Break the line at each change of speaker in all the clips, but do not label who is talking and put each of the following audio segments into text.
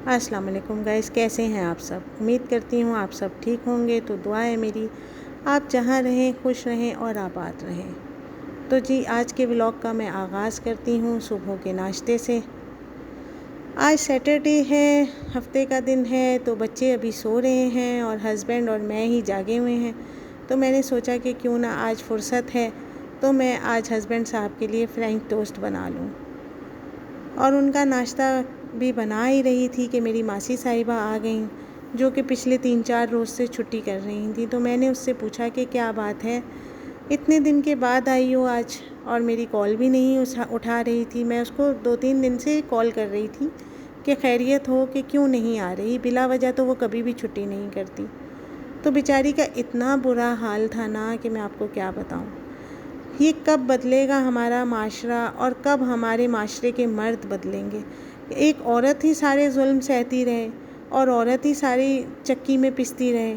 السلام علیکم گائز، کیسے ہیں آپ سب؟ امید کرتی ہوں آپ سب ٹھیک ہوں گے۔ تو دعا ہے میری آپ جہاں رہیں خوش رہیں اور آباد رہیں۔ تو جی آج کے ولاگ کا میں آغاز کرتی ہوں صبح کے ناشتے سے۔ آج سیٹرڈے ہے، ہفتے کا دن ہے، تو بچے ابھی سو رہے ہیں اور ہسبینڈ اور میں ہی جاگے ہوئے ہیں۔ تو میں نے سوچا کہ کیوں نہ آج فرصت ہے تو میں آج ہسبینڈ صاحب کے لیے فرینچ ٹوسٹ بنا لوں، اور ان کا ناشتہ بھی بنا ہی رہی تھی کہ میری ماسی صاحبہ آ گئیں جو کہ پچھلے 3-4 روز سے چھٹی کر رہی تھیں۔ تو میں نے اس سے پوچھا کہ کیا بات ہے، اتنے دن کے بعد آئی ہو آج، اور میری کال بھی نہیں اٹھا رہی تھی۔ میں اس کو 2-3 دن سے کال کر رہی تھی کہ خیریت ہو، کہ کیوں نہیں آ رہی، بلا وجہ تو وہ کبھی بھی چھٹی نہیں کرتی۔ تو بیچاری کا اتنا برا حال تھا نا کہ میں آپ کو کیا بتاؤں۔ یہ کب بدلے گا ہمارا معاشرہ، اور کب ہمارے معاشرے کے مرد بدلیں گے؟ ایک عورت ہی سارے ظلم سہتی رہے اور عورت ہی ساری چکی میں پستی رہے۔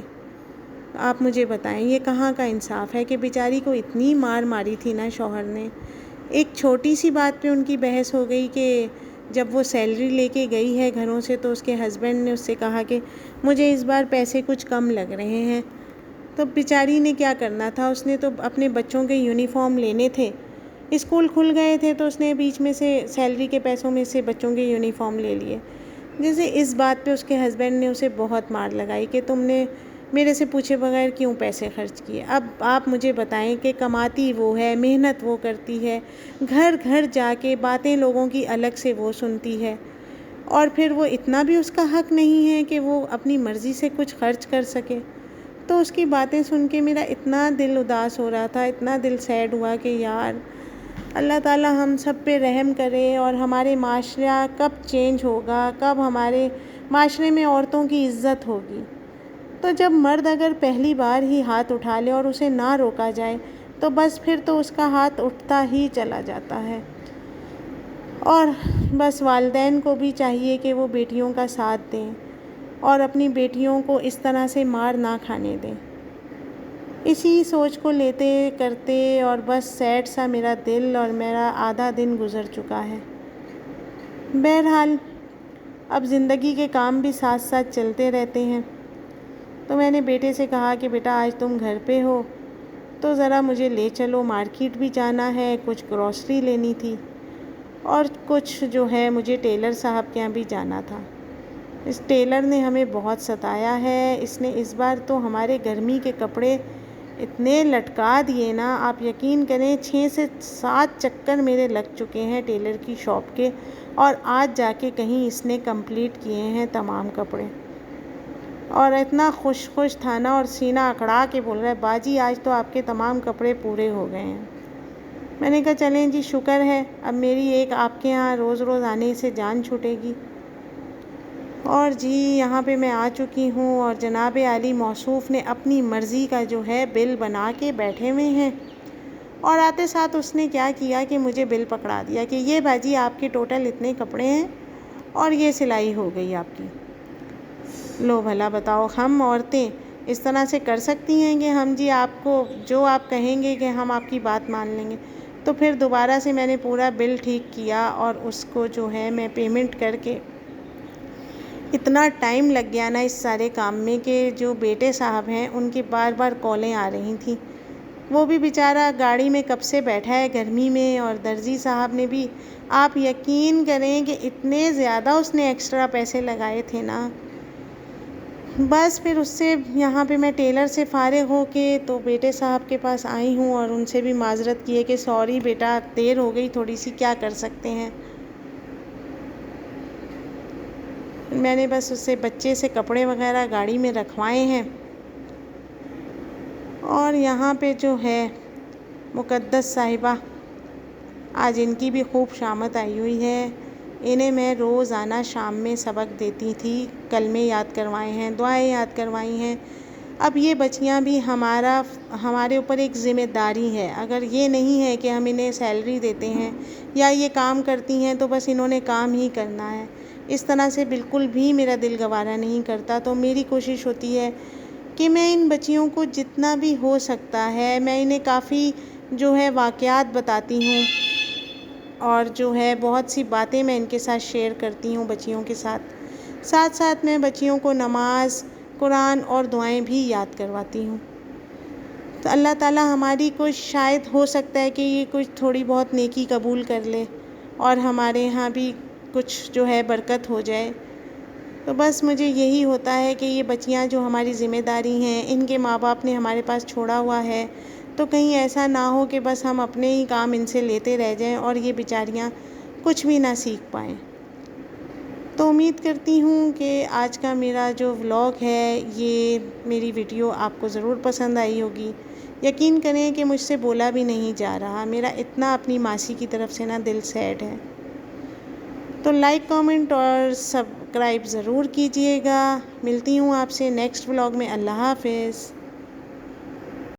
آپ مجھے بتائیں یہ کہاں کا انصاف ہے کہ بیچاری کو اتنی مار ماری تھی نا شوہر نے۔ ایک چھوٹی سی بات پہ ان کی بحث ہو گئی کہ جب وہ سیلری لے کے گئی ہے گھروں سے تو اس کے ہسبینڈ نے اس سے کہا کہ مجھے اس بار پیسے کچھ کم لگ رہے ہیں۔ تو بیچاری نے کیا کرنا تھا، اس نے تو اپنے بچوں کے یونیفارم لینے تھے، اسکول کھل گئے تھے تو اس نے بیچ میں سے سیلری کے پیسوں میں سے بچوں کے یونیفارم لے لیے۔ جیسے اس بات پہ اس کے ہسبینڈ نے اسے بہت مار لگائی کہ تم نے میرے سے پوچھے بغیر کیوں پیسے خرچ کیے۔ اب آپ مجھے بتائیں کہ کماتی وہ ہے، محنت وہ کرتی ہے، گھر گھر جا کے باتیں لوگوں کی الگ سے وہ سنتی ہے، اور پھر وہ اتنا بھی اس کا حق نہیں ہے کہ وہ اپنی مرضی سے کچھ خرچ کر سکے۔ تو اس کی باتیں سن کے میرا اتنا دل اداس ہو رہا تھا، اتنا دل سیڈ ہوا کہ یار اللہ تعالیٰ ہم سب پہ رحم کرے، اور ہمارے معاشرہ کب چینج ہوگا، کب ہمارے معاشرے میں عورتوں کی عزت ہوگی۔ تو جب مرد اگر پہلی بار ہی ہاتھ اٹھا لے اور اسے نہ روکا جائے تو بس پھر تو اس کا ہاتھ اٹھتا ہی چلا جاتا ہے۔ اور بس والدین کو بھی چاہیے کہ وہ بیٹیوں کا ساتھ دیں اور اپنی بیٹیوں کو اس طرح سے مار نہ کھانے دیں۔ اسی سوچ کو لیتے کرتے اور بس سیڈ سا میرا دل اور میرا آدھا دن گزر چکا ہے۔ بہرحال اب زندگی کے کام بھی ساتھ ساتھ چلتے رہتے ہیں۔ تو میں نے بیٹے سے کہا کہ بیٹا آج تم گھر پہ ہو تو ذرا مجھے لے چلو، مارکیٹ بھی جانا ہے، کچھ گروسری لینی تھی، اور کچھ جو ہے مجھے ٹیلر صاحب کے یہاں بھی جانا تھا۔ اس ٹیلر نے ہمیں بہت ستایا ہے، اس نے اس بار تو ہمارے گرمی کے کپڑے اتنے لٹکا دیے نا، آپ یقین کریں 6 سے 7 چکر میرے لگ چکے ہیں ٹیلر کی شاپ کے، اور آج جا کے کہیں اس نے کمپلیٹ کیے ہیں تمام کپڑے۔ اور اتنا خوش تھا نا، اور سینہ اکڑا کے بول رہا ہے باجی آج تو آپ کے تمام کپڑے پورے ہو گئے ہیں۔ میں نے کہا چلیں جی شکر ہے، اب میری ایک آپ کے ہاں روز روز آنے سے جان چھوٹے گی۔ اور جی یہاں پہ میں آ چکی ہوں، اور جناب عالی موصوف نے اپنی مرضی کا جو ہے بل بنا کے بیٹھے ہوئے ہیں، اور آتے ساتھ اس نے کیا کیا کہ مجھے بل پکڑا دیا کہ یہ باجی آپ کے ٹوٹل اتنے کپڑے ہیں اور یہ سلائی ہو گئی آپ کی۔ لو بھلا بتاؤ، ہم عورتیں اس طرح سے کر سکتی ہیں کہ ہم جی آپ کو جو آپ کہیں گے کہ ہم آپ کی بات مان لیں گے؟ تو پھر دوبارہ سے میں نے پورا بل ٹھیک کیا، اور اس کو جو ہے میں پیمنٹ کر کے اتنا ٹائم لگ گیا نا اس سارے کام میں کہ جو بیٹے صاحب ہیں ان کی بار بار کالیں آ رہی تھیں۔ وہ بھی بیچارہ گاڑی میں کب سے بیٹھا ہے گرمی میں، اور درزی صاحب نے بھی آپ یقین کریں کہ اتنے زیادہ اس نے ایکسٹرا پیسے لگائے تھے نا۔ بس پھر اس سے یہاں پہ میں ٹیلر سے فارغ ہو کے تو بیٹے صاحب کے پاس آئی ہوں، اور ان سے بھی معذرت کی ہے کہ سوری بیٹا دیر ہو گئی تھوڑی سی، کیا کر سکتے ہیں۔ میں نے بس اس سے بچے سے کپڑے وغیرہ گاڑی میں رکھوائے ہیں، اور یہاں پہ جو ہے مقدس صاحبہ آج ان کی بھی خوب شامت آئی ہوئی ہے۔ انہیں میں روزانہ شام میں سبق دیتی تھی، کلمے یاد کروائے ہیں، دعائیں یاد کروائی ہیں۔ اب یہ بچیاں بھی ہمارے اوپر ایک ذمہ داری ہے، اگر یہ نہیں ہے کہ ہم انہیں سیلری دیتے ہیں یا یہ کام کرتی ہیں تو بس انہوں نے کام ہی کرنا ہے، اس طرح سے بالکل بھی میرا دل گوارا نہیں کرتا۔ تو میری کوشش ہوتی ہے کہ میں ان بچیوں کو جتنا بھی ہو سکتا ہے میں انہیں کافی جو ہے واقعات بتاتی ہوں، اور جو ہے بہت سی باتیں میں ان کے ساتھ شیئر کرتی ہوں بچیوں کے ساتھ، ساتھ ساتھ میں بچیوں کو نماز، قرآن اور دعائیں بھی یاد کرواتی ہوں۔ تو اللہ تعالیٰ ہماری کچھ شاید ہو سکتا ہے کہ یہ کچھ تھوڑی بہت نیکی قبول کر لے اور ہمارے یہاں بھی کچھ جو ہے برکت ہو جائے۔ تو بس مجھے یہی ہوتا ہے کہ یہ بچیاں جو ہماری ذمہ داری ہیں، ان کے ماں باپ نے ہمارے پاس چھوڑا ہوا ہے، تو کہیں ایسا نہ ہو کہ بس ہم اپنے ہی کام ان سے لیتے رہ جائیں اور یہ بیچاریاں کچھ بھی نہ سیکھ پائیں۔ تو امید کرتی ہوں کہ آج کا میرا جو ولاگ ہے، یہ میری ویڈیو آپ کو ضرور پسند آئی ہوگی۔ یقین کریں کہ مجھ سے بولا بھی نہیں جا رہا، میرا اتنا اپنی ماسی کی طرف سے نا دل سیڈ ہے۔ تو لائک، کامنٹ اور سبسکرائب ضرور کیجئے گا۔ ملتی ہوں آپ سے نیکسٹ ولاگ میں۔ اللہ حافظ۔